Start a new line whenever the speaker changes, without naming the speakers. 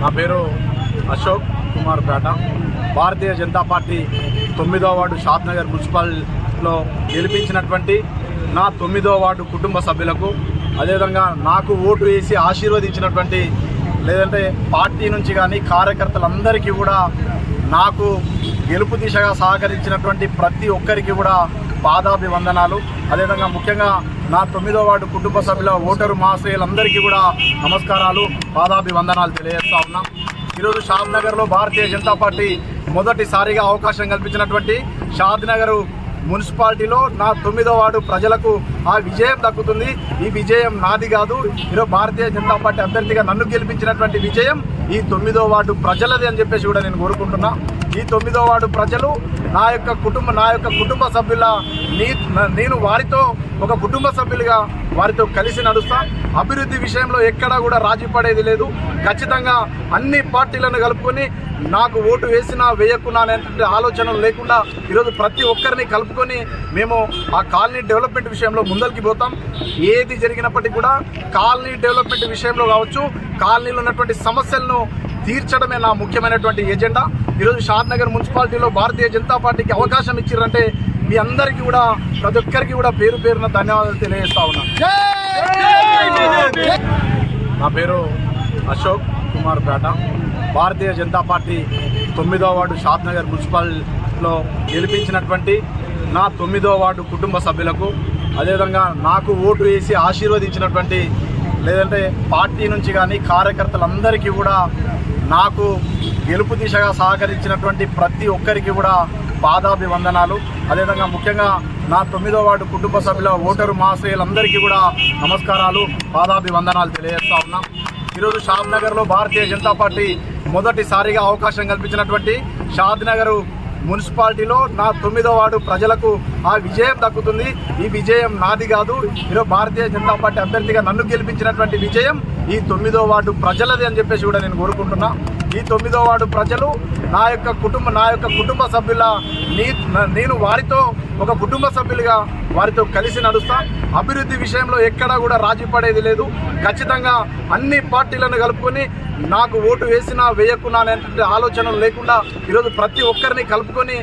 నా పేరు అశోక్ కుమార్ పేట. Bharatiya Janata party 9వ ward Shadnagar మున్సిపల్లో గెలిపించినటువంటి నా 9వ వార్డు కుటుంబ సభ్యులకు, అదేవిధంగా నాకు ఓటు వేసి ఆశీర్వదించినటువంటి లేదంటే పార్టీ నుంచి కానీ కార్యకర్తలందరికీ కూడా నాకు గెలుపు దిశగా సహకరించినటువంటి ప్రతి ఒక్కరికి కూడా పాదాభివందనాలు. అదేవిధంగా ముఖ్యంగా నా 9వ వార్డు కుటుంబ సభ్యుల ఓటరు మహాశయులందరికీ కూడా నమస్కారాలు, పాదాభివందనాలు తెలియజేస్తా ఉన్నా. ఈరోజు షాద్నగర్లో భారతీయ జనతా పార్టీ మొదటిసారిగా అవకాశం కల్పించినటువంటి షాద్నగర్ మున్సిపాలిటీలో నా 9వ వార్డు ప్రజలకు ఆ విజయం దక్కుతుంది. ఈ విజయం నాది కాదు, ఈరోజు భారతీయ జనతా పార్టీ అభ్యర్థిగా నన్ను గెలిపించినటువంటి విజయం ఈ 9వ వార్డు ప్రజలది అని చెప్పేసి కూడా నేను కోరుకుంటున్నా. ఈ 9వ వార్డు ప్రజలు నా యొక్క కుటుంబ సభ్యుల నేను వారితో ఒక కుటుంబ సభ్యులుగా వారితో కలిసి నడుస్తా. అభివృద్ధి విషయంలో ఎక్కడా కూడా రాజీ పడేది లేదు. ఖచ్చితంగా అన్ని పార్టీలను కలుపుకొని నాకు ఓటు వేసినా వేయకున్నా అనేటువంటి ఆలోచనలు లేకుండా ఈరోజు ప్రతి ఒక్కరిని కలుపుకొని మేము ఆ కాలనీ డెవలప్మెంట్ విషయంలో ముందరికి పోతాం. ఏది జరిగినప్పటికీ కూడా కాలనీ డెవలప్మెంట్ విషయంలో కావచ్చు, కాలనీలో ఉన్నటువంటి సమస్యలను తీర్చడమే నా ముఖ్యమైనటువంటి ఎజెండా. ఈరోజు షాద్నగర్ మున్సిపాలిటీలో భారతీయ జనతా పార్టీకి అవకాశం ఇచ్చిరంటే మీ అందరికీ కూడా ప్రతి ఒక్కరికి కూడా పేరు పేరున ధన్యవాదాలు తెలియజేస్తా ఉన్నా. నా పేరు అశోక్ కుమార్ పేట. భారతీయ జనతా పార్టీ 9వ వార్డు షాద్నగర్ మున్సిపల్లో గెలిపించినటువంటి నా 9వ వార్డు కుటుంబ సభ్యులకు, అదేవిధంగా నాకు ఓటు వేసి ఆశీర్వదించినటువంటి లేదంటే పార్టీ నుంచి కానీ కార్యకర్తలందరికీ కూడా నాకు గెలుపు దిశగా సహకరించినటువంటి ప్రతి ఒక్కరికి కూడా పాదాభివందనాలు. అదేవిధంగా ముఖ్యంగా నా 9వ వార్డు కుటుంబ సభ్యుల ఓటరు మహాశయులందరికీ కూడా నమస్కారాలు, పాదాభివందనాలు తెలియజేస్తా ఉన్నా. ఈరోజు షాద్నగర్లో భారతీయ జనతా పార్టీ మొదటిసారిగా అవకాశం కల్పించినటువంటి షాద్నగర్ మున్సిపాలిటీలో నా 9వ వార్డు ప్రజలకు ఆ విజయం దక్కుతుంది. ఈ విజయం నాది కాదు, ఈరోజు భారతీయ జనతా పార్టీ అభ్యర్థిగా నన్ను గెలిపించినటువంటి విజయం ఈ 9వ వార్డు ప్రజలది అని చెప్పేసి కూడా నేను కోరుకుంటున్నా. ఈ 9వ వార్డు ప్రజలు నా యొక్క కుటుంబ సభ్యుల నేను వారితో ఒక కుటుంబ సభ్యులుగా వారితో కలిసి నడుస్తా. అభివృద్ధి విషయంలో ఎక్కడా కూడా రాజీ పడేది లేదు. ఖచ్చితంగా అన్ని పార్టీలను కలుపుకొని నాకు ఓటు వేసినా వేయకున్నా అనేటువంటి ఆలోచనలు లేకుండా ఈరోజు ప్రతి ఒక్కరిని కలుపుకొని